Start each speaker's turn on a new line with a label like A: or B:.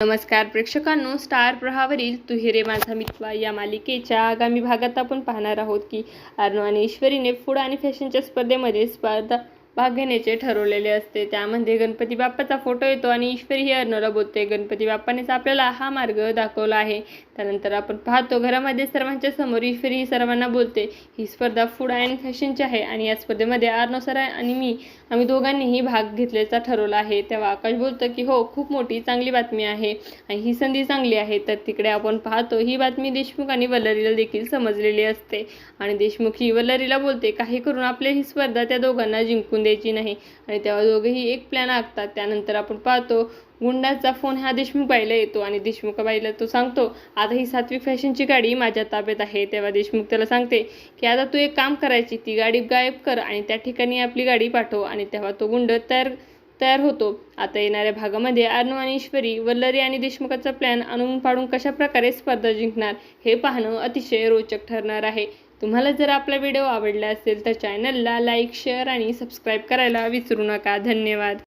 A: नमस्कार प्रेक्षकांनो, स्टार प्रवाहावरील तू ही रे माझा मित्र या मालिकेच्या आगामी भागात आपण पाहणार आहोत की अर्णव आणि ईश्वरीने फूड आणि फॅशनच्या स्पर्धेमध्ये भाग घेण्याचे ठरवलेले असते। त्यामध्ये गणपती बाप्पाचा फोटो येतो आणि ईश्वरी ही अर्णवला बोलते, गणपती बाप्पानेच आपल्याला हा मार्ग दाखवला आहे। त्यानंतर आपण पाहतो घरामध्ये सर्वांच्या समोर ईश्वरी ही सर्वांना बोलते, ही स्पर्धा फूड आणि फॅशनची आहे आणि या स्पर्धेमध्ये अर्णव सर आणि आम्ही दोघांनीही भाग घेतल्याचा ठरवला आहे। तेव्हा आकाश बोलतं की हो, खूप मोठी चांगली बातमी आहे आणि ही संधी चांगली आहे। तर तिकडे आपण पाहतो ही बातमी देशमुख आणि वल्लरीला देखील समजलेली असते आणि देशमुख ही वल्लरीला बोलते, काही करून आपली ही स्पर्धा त्या दोघांना जिंकून द्यायची नाही आणि तेव्हा दोघेही एक प्लॅन आखतात। त्यानंतर आपण पाहतो गुंडाचा फोन हा देशमुख बाईला येतो आणि देशमुख बाईला तो सांगतो, आता ही सात्विक फॅशनची गाडी माझ्या ताब्यात आहे। तेव्हा देशमुख त्याला सांगते की आता तू एक काम करायची, ती गाडी गायब कर आणि त्या ठिकाणी आपली गाडी पाठव आणि तेव्हा तो गुंड तयार होतो। आता येणाऱ्या भागामध्ये अर्णव आणि ईश्वरी, वल्लरी आणि देशमुखाचा प्लॅन आणून पाडून कशा प्रकारे स्पर्धा जिंकणार हे पाहणं अतिशय रोचक ठरणार आहे। तुम्हाला जर आपला व्हिडिओ आवडला असेल तर चॅनलला लाईक, शेअर आणि सबस्क्राईब करायला विसरू नका। धन्यवाद।